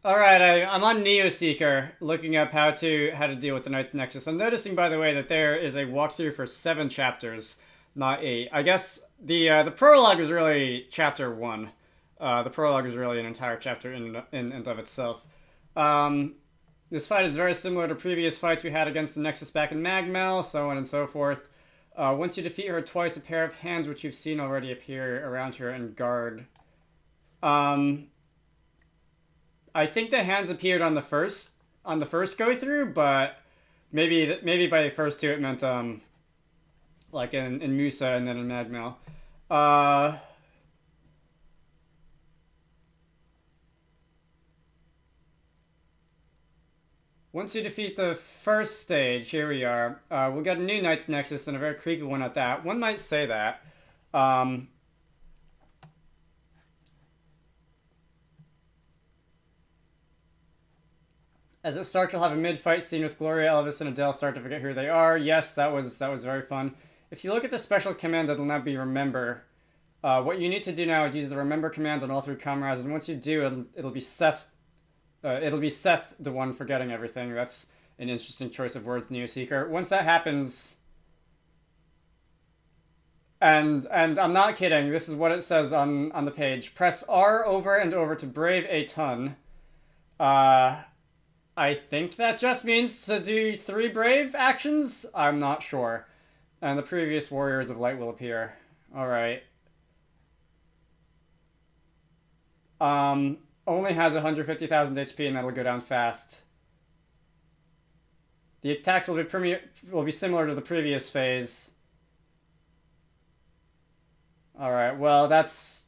Alright, I'm on Neoseeker, looking up how to deal with the Knight's Nexus. I'm noticing, by the way, that there is a walkthrough for 7 chapters, not 8. I guess the prologue is really chapter 1. The prologue is really an entire chapter in and of itself. This fight is very similar to previous fights we had against the Nexus back in Magmel, so on and so forth. Once you defeat her twice, a pair of hands which you've seen already appear around her and guard. I think the hands appeared on the first go through, but maybe by the first two it meant like in Musa and then in Magmel. Once you defeat the first stage, here we are. We'll get a new Knight's Nexus and a very creepy one at that. One might say that. As it starts, you'll have a mid-fight scene with Gloria, Elvis, and Adele start to forget who they are. Yes, that was very fun. If you look at the special command, it'll now be Remember. What you need to do now is use the Remember command on all 3 comrades, and once you do, it'll be Seth. It'll be Seth, the one forgetting everything. That's an interesting choice of words, Neoseeker. Once that happens, and I'm not kidding. This is what it says on the page. Press R over and over to brave a ton. I think that just means to do 3 brave actions? I'm not sure. And the previous Warriors of Light will appear. Alright. Only has 150,000 HP and that'll go down fast. The attacks will be similar to the previous phase. Alright, well that's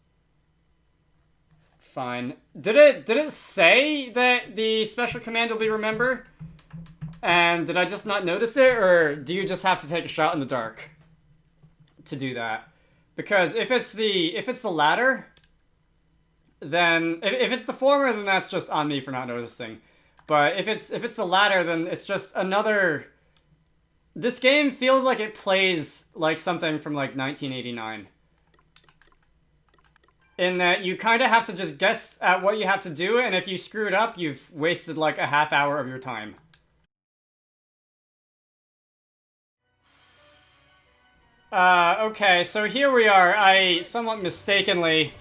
fine. Did it say that the special command will be Remember? And did I just not notice it, or do you just have to take a shot in the dark to do that? Because if it's the latter, then if it's the former, then that's just on me for not noticing. But if it's the latter, then it's just another. This game feels like it plays like something from like 1989. In that you kind of have to just guess at what you have to do, and if you screw it up, you've wasted like a half hour of your time. Okay, so here we are. I somewhat mistakenly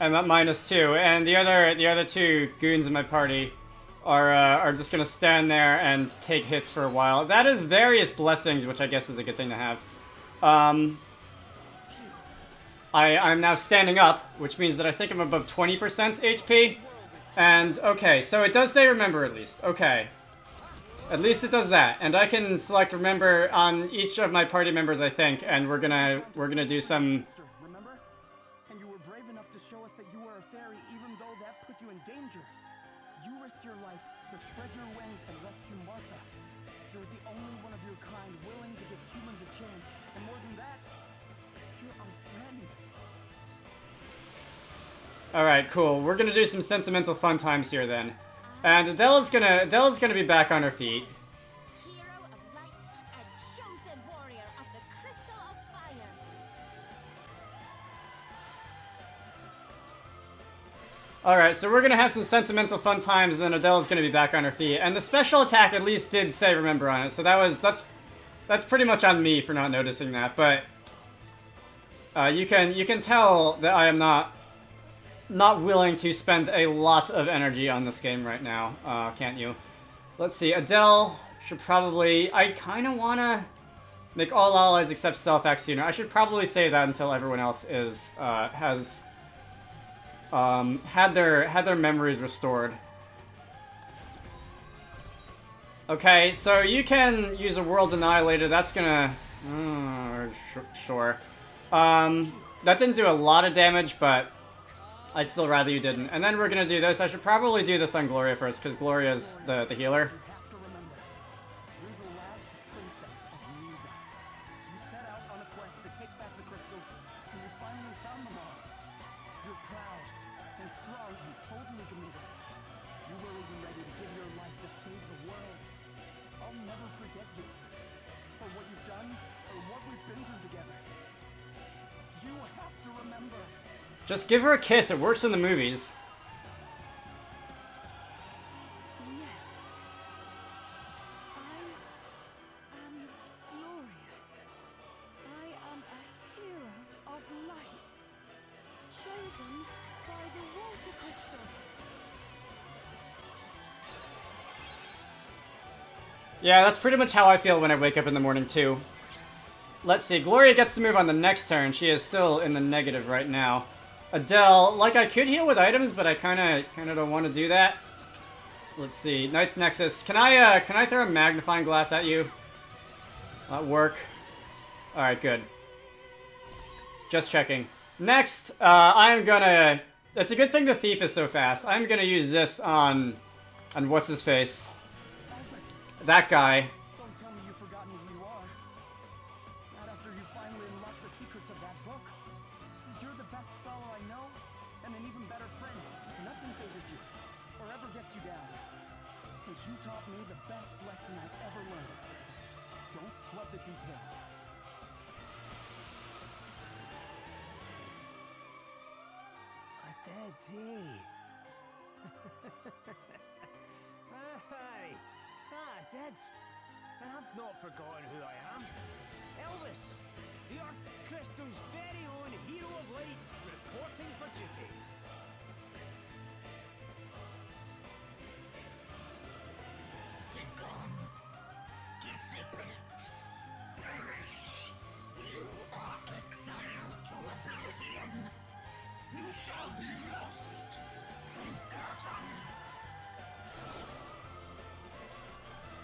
am at -2, and the other 2 goons in my party are just gonna stand there and take hits for a while. That is various blessings, which I guess is a good thing to have. I'm now standing up, which means that I think I'm above 20% HP. And, okay, so it does say Remember at least. Okay. At least it does that. And I can select Remember on each of my party members, I think, and we're gonna do some. Remember? And you were brave enough to show us that you were a fairy even though that put you in danger. You risked your life to spread your wings and rescue Martha. You're the only one of your kind willing to give humans a chance. And more than that, you're our friend. Alright, cool. We're gonna do some sentimental fun times here then. And Adele's gonna be back on her feet. Hero of light and chosen warrior of the crystal of fire. Alright, so we're gonna have some sentimental fun times, and then Adele's gonna be back on her feet. And the special attack at least did say Remember on it, so that's pretty much on me for not noticing that, but you can tell that I am not willing to spend a lot of energy on this game right now, can't you? Let's see, Adele should probably. I kind of want to make all allies except Self-Act sooner. I should probably say that until everyone else is has had their memories restored. Okay, so you can use a World Annihilator. That's gonna. Sure. That didn't do a lot of damage, but I'd still rather you didn't. And then we're gonna do this. I should probably do this on Gloria first, because Gloria's the healer. You have to remember, you're the last princess of Musa. You set out on a quest to take back the crystals, and you finally found them all. You're proud and strong and totally committed. You were even ready to give your life to save the world. I'll never forget you, for what you've done, or what we've been through together. You have to remember. Just give her a kiss. It works in the movies. frozen by the water crystal. Yeah, that's pretty much how I feel when I wake up in the morning, too. Let's see, Gloria gets to move on the next turn. She is still in the negative right now. Adele, like, I could heal with items, but I kinda don't want to do that. Let's see, Knight's Nexus. Can I throw a magnifying glass at you? That work? Alright, good. Just checking. Next, I'm gonna... It's a good thing the thief is so fast. I'm gonna use this on what's-his-face. That guy. Don't tell me you've forgotten who you are. Not after you finally unlocked the secrets of that book. You're the best scholar I know, and an even better friend. Nothing phases you, or ever gets you down. And you taught me the best lesson I've ever learned. Don't sweat the details. A dead tea. Aye. Dead. And I've not forgotten who I am. Elvis, the Earth Crystal's very own hero of light, reporting for duty. Become dissipate. Perish. You are exiled to oblivion. You shall be lost, forgotten.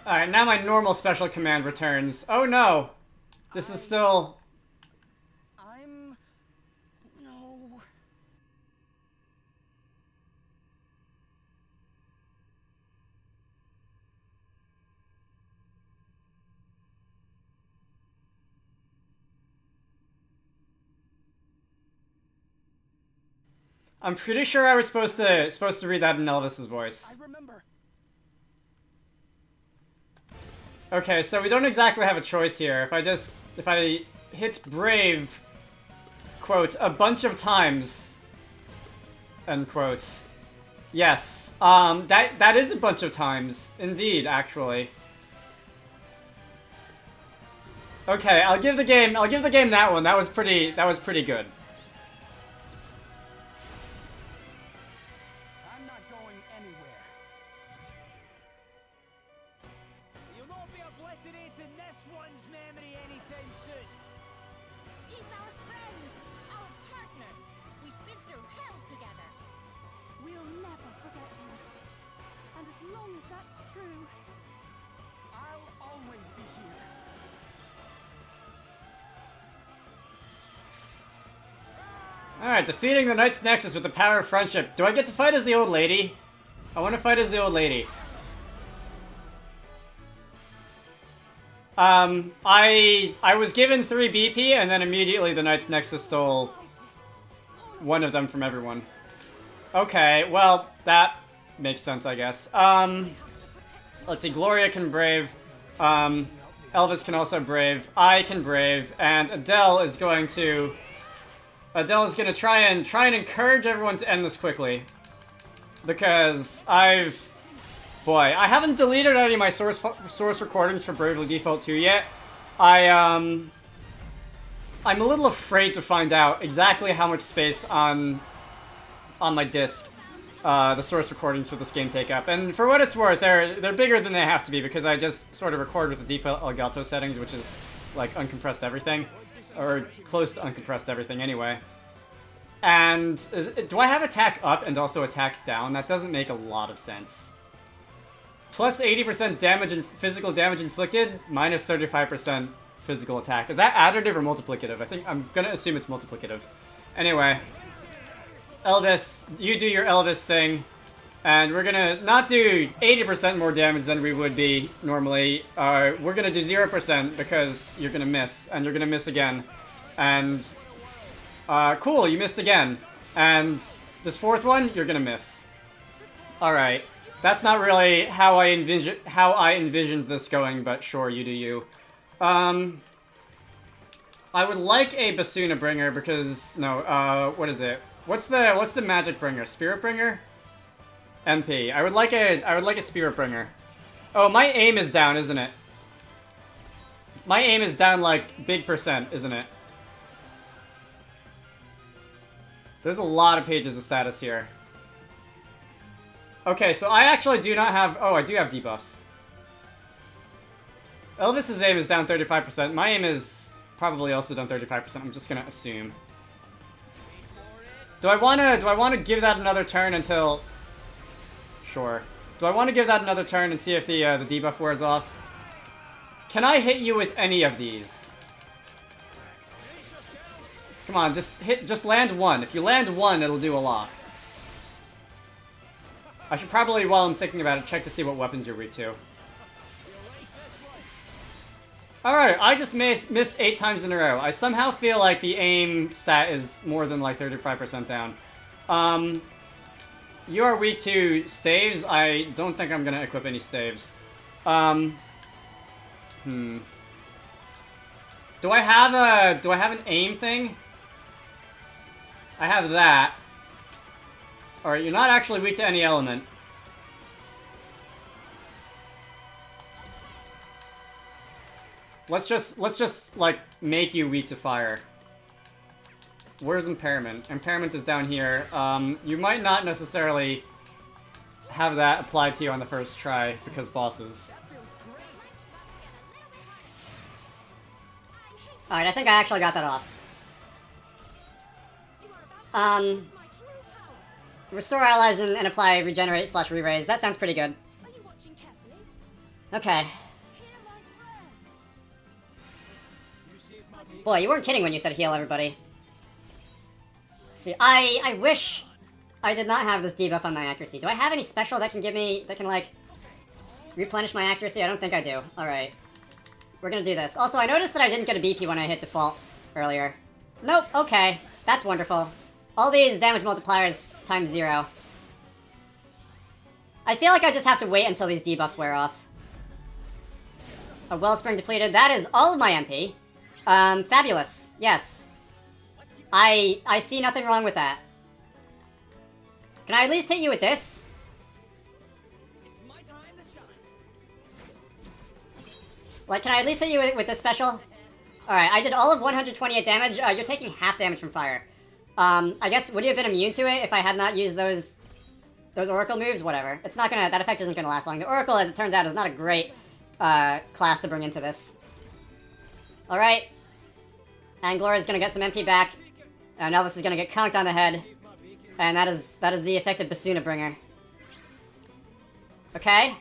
Alright, now my normal special command returns. Oh no! This is still... No. I'm pretty sure I was supposed to read that in Elvis's voice. I remember. Okay, so we don't exactly have a choice here. If I hit Brave, quote, a bunch of times, end quote. Yes, that is a bunch of times, indeed, actually. Okay, I'll give the game that one. That was pretty good. I'm not going anywhere. You'll not be obliterating this one's memory anytime soon. He's our friend, our partner. We've been through hell together. We'll never forget him. And as long as that's true, I'll always be here. Alright, defeating the Knight's Nexus with the power of friendship. Do I get to fight as the old lady? I want to fight as the old lady. I was given 3 BP, and then immediately the Knight's Nexus stole one of them from everyone. Okay, well, that makes sense, I guess. Let's see, Gloria can brave. Elvis can also brave. I can brave, and Adele is going to try and encourage everyone to end this quickly, because I haven't deleted any of my source recordings for Bravely Default 2 yet. I'm a little afraid to find out exactly how much space on my disc the source recordings for this game take up. And for what it's worth, they're bigger than they have to be, because I just sort of record with the default Elgato settings, which is like uncompressed everything. Or close to uncompressed everything anyway. And do I have attack up and also attack down? That doesn't make a lot of sense. Plus 80% damage and physical damage inflicted, minus 35% physical attack. Is that additive or multiplicative? I'm gonna assume it's multiplicative. Anyway, Elvis, you do your Elvis thing. And we're gonna not do 80% more damage than we would be normally. We're gonna do 0% because you're gonna miss, and you're gonna miss again. And, cool, you missed again. And this fourth one, you're gonna miss. Alright. That's not really how I envisioned this going, but sure, you do you. I would like a Basuna Bringer because, no, what is it? What's the magic bringer? Spirit Bringer? MP. I would like a Spirit Bringer. Oh, my aim is down, isn't it? My aim is down like big percent, isn't it? There's a lot of pages of status here. Okay, so I actually do not have... Oh, I do have debuffs. Elvis's aim is down 35%. My aim is probably also down 35%. I'm just gonna assume. Do I wanna give that another turn until... Sure. Do I want to give that another turn and see if the debuff wears off? Can I hit you with any of these? Come on, just land one. If you land one, it'll do a lot. I should probably, while I'm thinking about it, check to see what weapons you're weak to. Alright, I just missed 8 times in a row. I somehow feel like the aim stat is more than like 35% down. You are weak to staves. I don't think I'm gonna equip any staves. Do I have an aim thing? I have that. Alright, you're not actually weak to any element. Let's just like make you weak to fire. Where's impairment? Impairment is down here. You might not necessarily have that applied to you on the first try because bosses. Alright, I think I actually got that off. Restore allies and apply regenerate / re-raise. That sounds pretty good. Okay. Boy, you weren't kidding when you said heal everybody. See, I wish I did not have this debuff on my accuracy. Do I have any special that can give me, that can, like, replenish my accuracy? I don't think I do. Alright. We're gonna do this. Also, I noticed that I didn't get a BP when I hit default earlier. Nope, okay. That's wonderful. All these damage multipliers times 0. I feel like I just have to wait until these debuffs wear off. A wellspring depleted. That is all of my MP. Fabulous. Yes. I see nothing wrong with that. Can I at least hit you with this? Like, can I at least hit you with this special? Alright, I did all of 128 damage. You're taking half damage from fire. I guess, would you have been immune to it if I had not used those Oracle moves? Whatever. It's not gonna, that effect isn't gonna last long. The Oracle, as it turns out, is not a great, class to bring into this. Alright. And Gloria's gonna get some MP back. And Elvis is gonna get conked on the head. And that is the effective Basuna Bringer. Okay.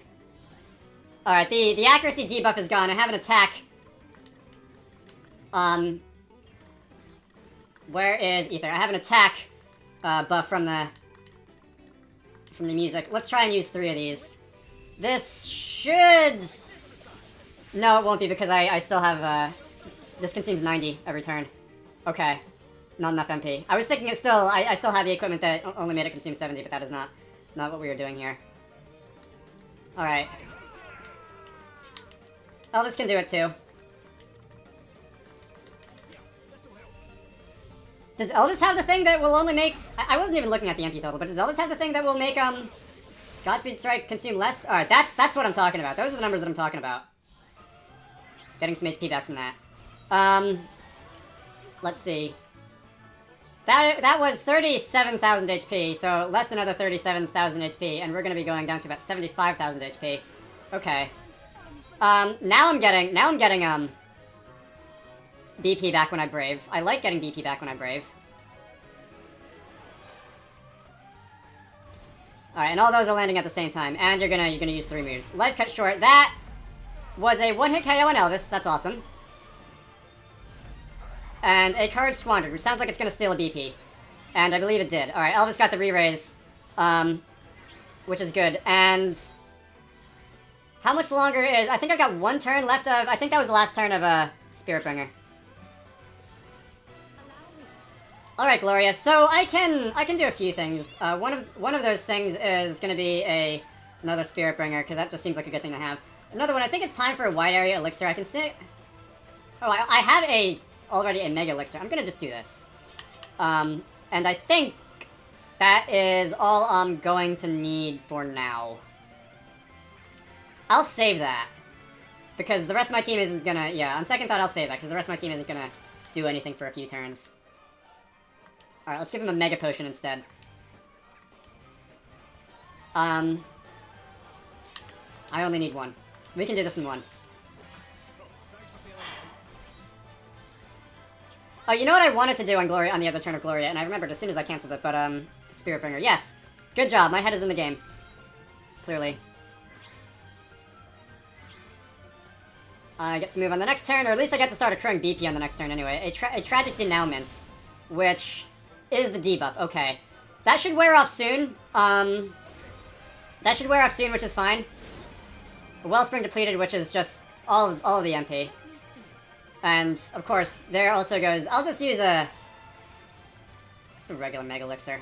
Alright, the accuracy debuff is gone. I have an attack. Where is Ether? I have an attack buff from the music. Let's try and use 3 of these. This should... No, it won't be because I still have... This consumes 90 every turn. Okay. Not enough MP. I was thinking it still... I still had the equipment that only made it consume 70, but that is not what we were doing here. Alright. Elvis can do it too. Does Elvis have the thing that will only make... I wasn't even looking at the MP total, but does Elvis have the thing that will make, Godspeed Strike consume less? Alright, that's what I'm talking about. Those are the numbers that I'm talking about. Getting some HP back from that. Let's see. That was 37,000 HP, so less than another 37,000 HP, and we're gonna be going down to about 75,000 HP. Okay. Now I'm getting, BP back when I brave. I like getting BP back when I brave. Alright, and all those are landing at the same time, and you're gonna use 3 moves. Life cut short. That was a 1-hit KO on Elvis. That's awesome. And a card squandered, which sounds like it's gonna steal a BP. And I believe it did. Alright, Elvis got the re-raise. Which is good. And... how much longer is... I think I got 1 turn left of... I think that was the last turn of, Spiritbringer. Alright, Gloria. So, I can do a few things. One of those things is gonna be another Spiritbringer, because that just seems like a good thing to have. Another one, I think it's time for a wide area elixir. I can see... Oh, I have already a Mega Elixir. I'm gonna just do this. And I think that is all I'm going to need for now. I'll save that. Because the rest of my team isn't gonna... Yeah, on second thought, I'll save that, because the rest of my team isn't gonna do anything for a few turns. Alright, let's give him a Mega Potion instead. I only need one. We can do this in one. Oh, you know what I wanted to do on Gloria, on the other turn of Gloria, and I remembered as soon as I canceled it, but, Spiritbringer. Yes! Good job, my head is in the game. Clearly. I get to move on the next turn, or at least I get to start accruing BP on the next turn anyway. A Tragic Denouement, which is the debuff. Okay. That should wear off soon. That should wear off soon, which is fine. Wellspring depleted, which is just all of the MP. And, of course, there also goes... I'll just use a... What's the regular Mega Elixir?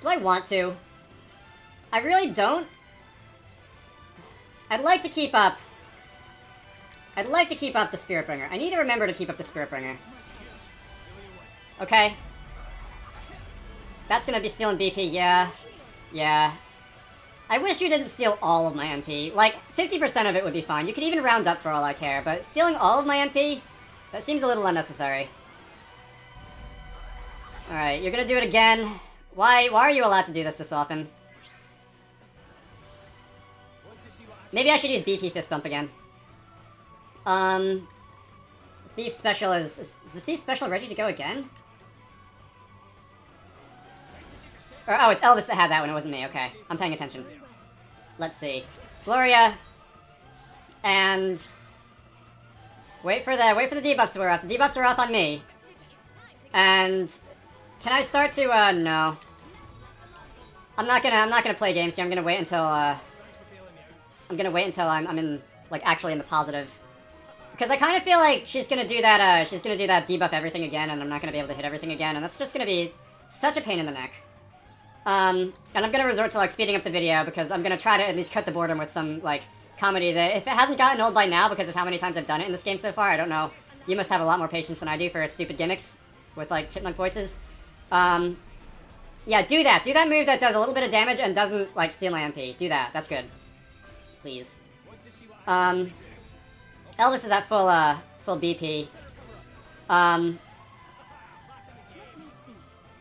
Do I want to? I really don't. I'd like to keep up... I'd like to keep up the Spiritbringer. I need to remember to keep up the Spiritbringer. Okay. That's gonna be stealing BP, yeah. Yeah. I wish you didn't steal all of my MP. Like, 50% of it would be fine. You could even round up for all I care, but stealing all of my MP? That seems a little unnecessary. Alright, you're gonna do it again. Why are you allowed to do this often? Maybe I should use BP Fist Bump again. Thief Special is the Thief Special ready to go again? Or, oh, it's Elvis that had that one, it wasn't me, okay. I'm paying attention. Let's see. Gloria. And... Wait for the debuffs to wear off. The debuffs are off on me. And... Can I start to, no. I'm not gonna play games here, I'm gonna wait until, I'm in, like, actually in the positive. Because I kind of feel like she's gonna do that debuff everything again, and I'm not gonna be able to hit everything again, and that's just gonna be such a pain in the neck. And I'm gonna resort to, like, speeding up the video, because I'm gonna try to at least cut the boredom with some, like, comedy that, if it hasn't gotten old by now because of how many times I've done it in this game so far, I don't know. You must have a lot more patience than I do for stupid gimmicks with, like, chipmunk voices. Yeah, do that. Do that move that does a little bit of damage and doesn't, like, steal my MP. Do that. That's good. Please. Elvis is at full BP.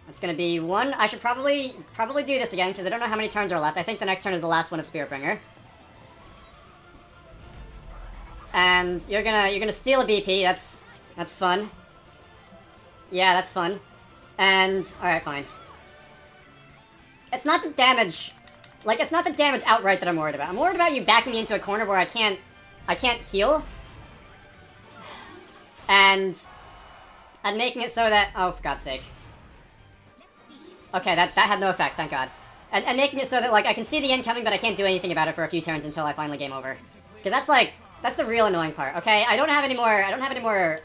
It's gonna be one. I should probably do this again, because I don't know how many turns are left. I think the next turn is the last one of Spiritbringer. And you're gonna steal a BP. That's fun. Yeah, that's fun. And alright, fine. It's not the damage. Like, it's not the damage outright that I'm worried about. I'm worried about you backing me into a corner where I can't heal. And making it so that, oh, for God's sake. Okay, that had no effect, thank God. And making it so that, like, I can see the end coming, but I can't do anything about it for a few turns until I finally game over. Because that's the real annoying part, okay? I don't have any more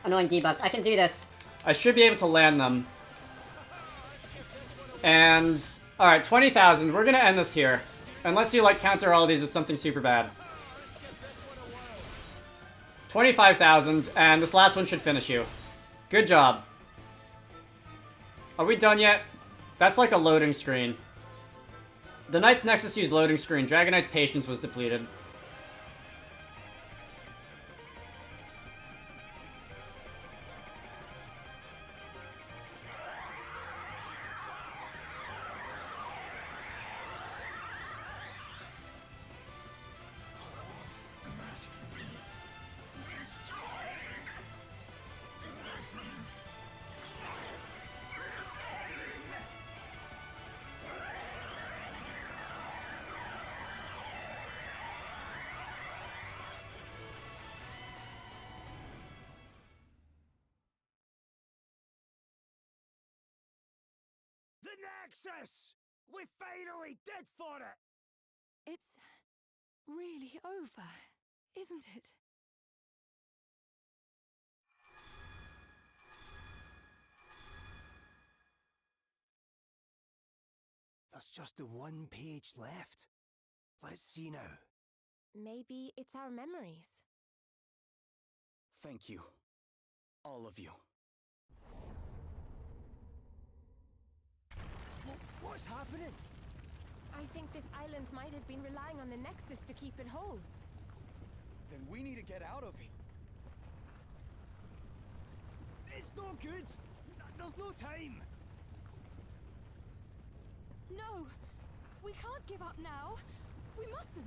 annoying debuffs. I can do this. I should be able to land them. And, alright, 20,000. We're gonna end this here. Unless you, like, counter all of these with something super bad. 25,000, and this last one should finish you. Good job. Are we done yet? That's like a loading screen. The Knight's Nexus used loading screen. Dragonite's patience was depleted. The Nexus! We finally did for it! It's really over, isn't it? There's just the one page left. Let's see now. Maybe it's our memories. Thank you. All of you. What's happening? I think this island might have been relying on the Nexus to keep it whole. Then we need to get out of here. It's no good. There's no time. No! We can't give up now! We mustn't!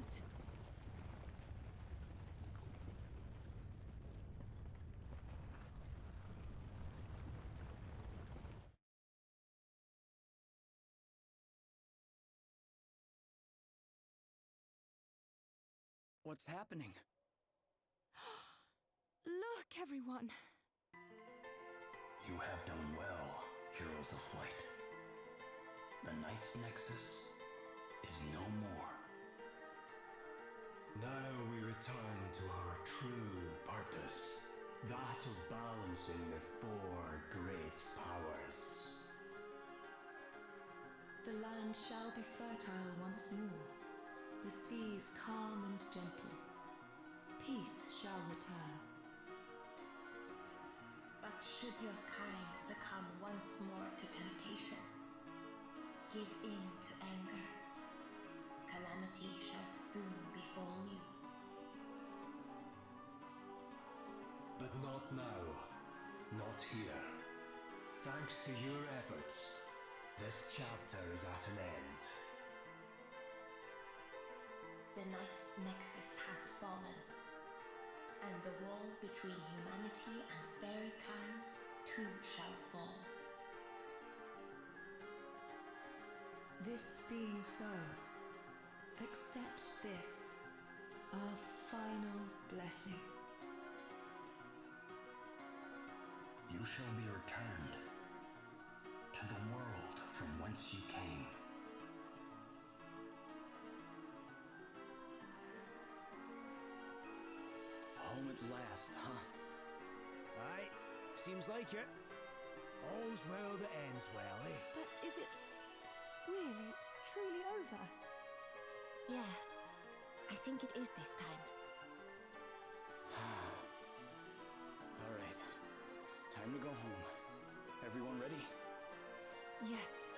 What's happening? Look, everyone! You have done well, heroes of light. The Knight's Nexus is no more. Now we return to our true purpose, that of balancing the four great powers. The land shall be fertile once more, the seas calm and gentle. Peace shall return. But should your kind succumb once more to temptation, give in to anger, calamity shall soon befall you. But not now, not here. Thanks to your efforts, this chapter is at an end. The Knight's Nexus has fallen, and the wall between humanity and fairykind too shall fall. This being so, accept this, our final blessing. You shall be returned to the world from whence you came. Home at last, huh? Aye, seems like it. All's well that ends well, eh? But is it really, truly over? Yeah, I think it is this time. Alright, time to go home. Everyone ready? Yes.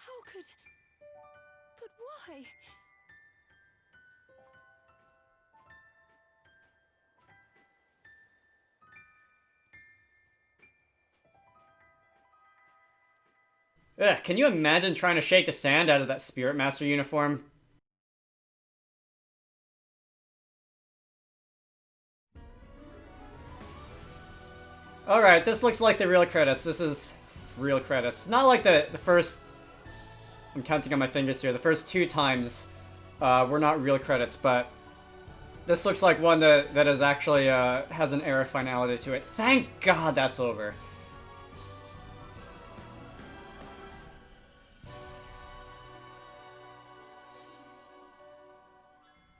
How could... But why? Ugh, can you imagine trying to shake the sand out of that Spirit Master uniform? Alright, this looks like the real credits. This is real credits. It's not like the first... I'm counting on my fingers here. The first two times were not real credits, but this looks like one that is actually has an era finality to it. Thank God that's over.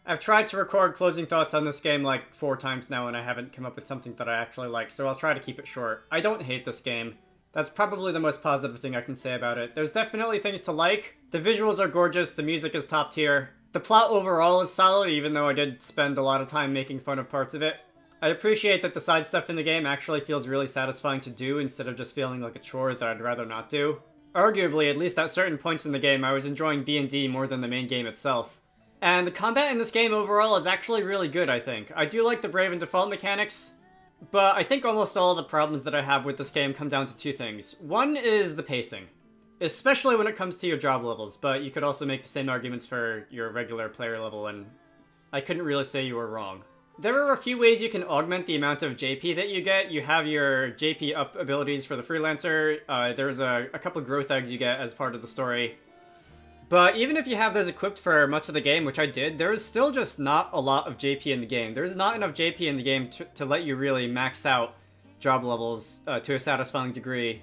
I've tried to record closing thoughts on this game like 4 times now and I haven't come up with something that I actually like, so I'll try to keep it short. I don't hate this game. That's probably the most positive thing I can say about it. There's definitely things to like. The visuals are gorgeous, the music is top tier. The plot overall is solid, even though I did spend a lot of time making fun of parts of it. I appreciate that the side stuff in the game actually feels really satisfying to do instead of just feeling like a chore that I'd rather not do. Arguably, at least at certain points in the game, I was enjoying D&D more than the main game itself. And the combat in this game overall is actually really good, I think. I do like the Brave and Default mechanics. But I think almost all of the problems that I have with this game come down to two things. One is the pacing, especially when it comes to your job levels, but you could also make the same arguments for your regular player level, and I couldn't really say you were wrong. There are a few ways you can augment the amount of JP that you get. You have your JP up abilities for the Freelancer. There's a couple of growth eggs you get as part of the story. But even if you have those equipped for much of the game, which I did, there is still just not a lot of JP in the game. There's not enough JP in the game to let you really max out job levels to a satisfying degree.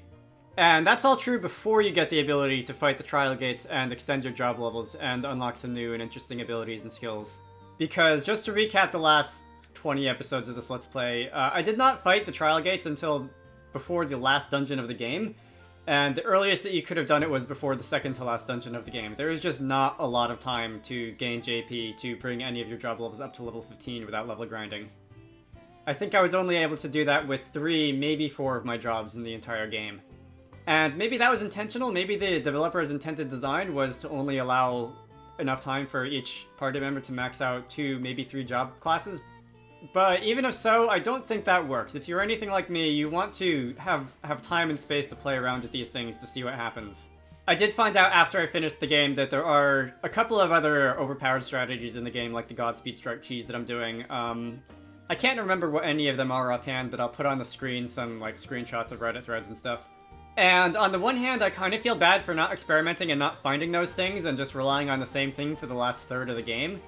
And that's all true before you get the ability to fight the trial gates and extend your job levels and unlock some new and interesting abilities and skills. Because, just to recap the last 20 episodes of this Let's Play, I did not fight the trial gates until before the last dungeon of the game. And the earliest that you could have done it was before the second to last dungeon of the game. There is just not a lot of time to gain JP to bring any of your job levels up to level 15 without level grinding. I think I was only able to do that with 3, maybe 4 of my jobs in the entire game. And maybe that was intentional, maybe the developer's intended design was to only allow enough time for each party member to max out 2, maybe 3 job classes. But even if so, I don't think that works. If you're anything like me, you want to have time and space to play around with these things to see what happens. I did find out after I finished the game that there are a couple of other overpowered strategies in the game, like the Godspeed Strike Cheese that I'm doing. I can't remember what any of them are offhand, but I'll put on the screen some like screenshots of Reddit threads and stuff. And on the one hand, I kind of feel bad for not experimenting and not finding those things and just relying on the same thing for the last third of the game.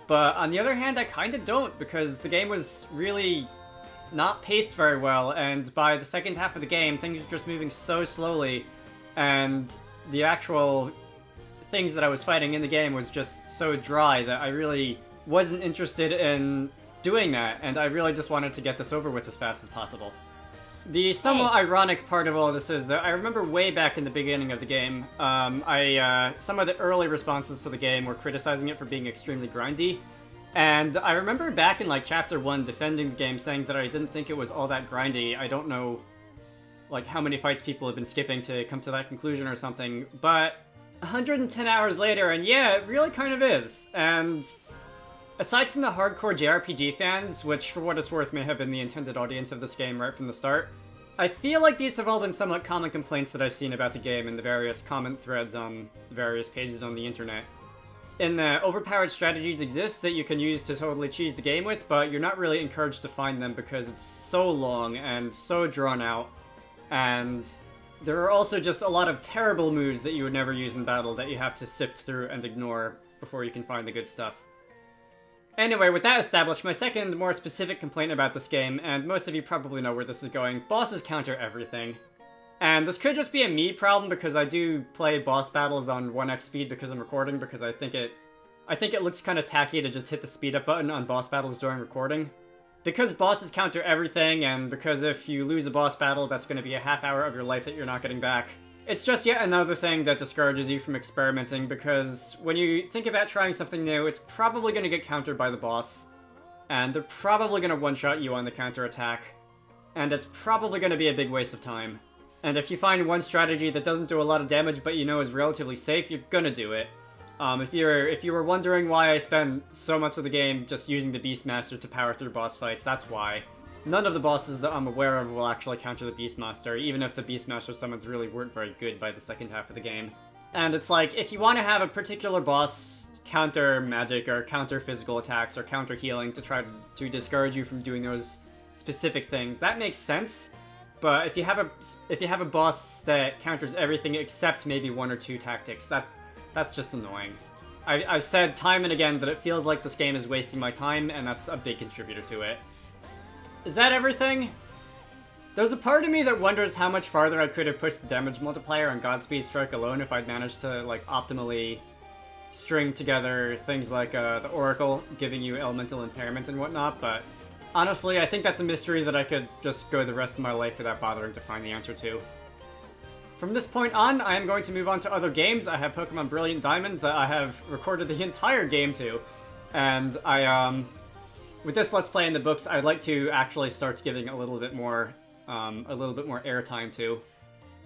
But on the other hand, I kind of don't, because the game was really not paced very well, and by the second half of the game, things were just moving so slowly, and the actual things that I was fighting in the game was just so dry that I really wasn't interested in doing that, and I really just wanted to get this over with as fast as possible. The somewhat ironic part of all of this is that I remember way back in the beginning of the game, some of the early responses to the game were criticizing it for being extremely grindy. And I remember back in like chapter 1 defending the game, saying that I didn't think it was all that grindy. I don't know like how many fights people have been skipping to come to that conclusion or something, but 110 hours later, and yeah, it really kind of is. And aside from the hardcore JRPG fans, which for what it's worth may have been the intended audience of this game right from the start, I feel like these have all been somewhat common complaints that I've seen about the game in the various comment threads on various pages on the internet. In the overpowered strategies exist that you can use to totally cheese the game with, but you're not really encouraged to find them because it's so long and so drawn out. And there are also just a lot of terrible moves that you would never use in battle that you have to sift through and ignore before you can find the good stuff. Anyway, with that established, my second, more specific complaint about this game, and most of you probably know where this is going, bosses counter everything. And this could just be a me problem because I do play boss battles on 1x speed because I'm recording, because I think it looks kind of tacky to just hit the speed up button on boss battles during recording. Because bosses counter everything, and because if you lose a boss battle, that's going to be a half hour of your life that you're not getting back. It's just yet another thing that discourages you from experimenting, because when you think about trying something new, it's probably going to get countered by the boss, and they're probably going to one-shot you on the counterattack, and it's probably going to be a big waste of time. And if you find one strategy that doesn't do a lot of damage but you know is relatively safe, you're gonna do it. If you were wondering why I spend so much of the game just using the Beastmaster to power through boss fights, that's why. None of the bosses that I'm aware of will actually counter the Beastmaster, even if the Beastmaster summons really weren't very good by the second half of the game. And it's like, if you want to have a particular boss counter magic or counter physical attacks or counter healing to try to discourage you from doing those specific things, that makes sense. But if you have a boss that counters everything except maybe 1 or 2 tactics, that's just annoying. I've said time and again that it feels like this game is wasting my time, and that's a big contributor to it. Is that everything? There's a part of me that wonders how much farther I could have pushed the damage multiplier on Godspeed Strike alone if I'd managed to like optimally string together things like the Oracle giving you elemental impairment and whatnot, but honestly, I think that's a mystery that I could just go the rest of my life without bothering to find the answer to. From this point on, I am going to move on to other games. I have Pokemon Brilliant Diamond that I have recorded the entire game to, and with this Let's Play in the books, I'd like to actually start giving a little bit more airtime to.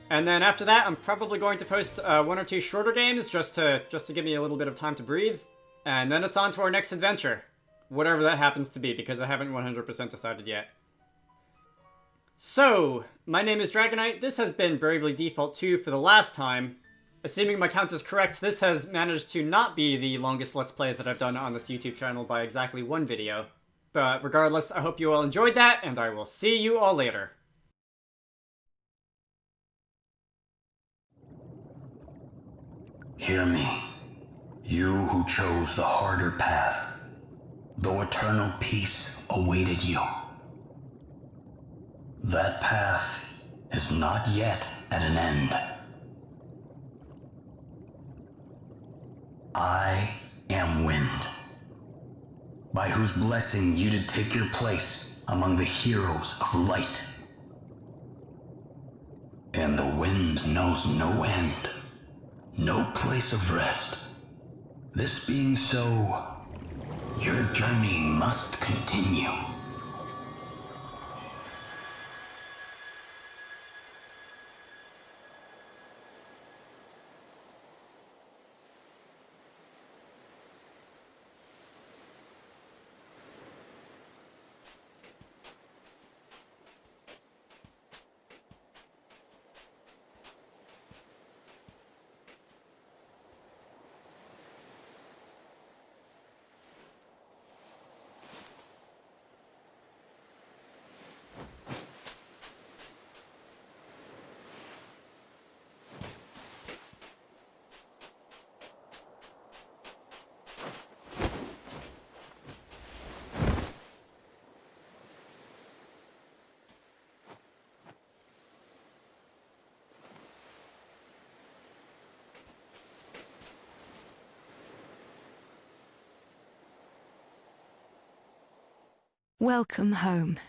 And then after that, I'm probably going to post 1 or 2 shorter games just to give me a little bit of time to breathe, and then it's on to our next adventure. Whatever that happens to be, because I haven't 100% decided yet. So, my name is Dragonite. This has been Bravely Default 2 for the last time. Assuming my count is correct, this has managed to not be the longest Let's Play that I've done on this YouTube channel by exactly one video. But regardless, I hope you all enjoyed that, and I will see you all later. Hear me, you who chose the harder path, though eternal peace awaited you. That path is not yet at an end. I am wind, by whose blessing you did take your place among the heroes of light. And the wind knows no end, no place of rest. This being so, your journey must continue. Welcome home.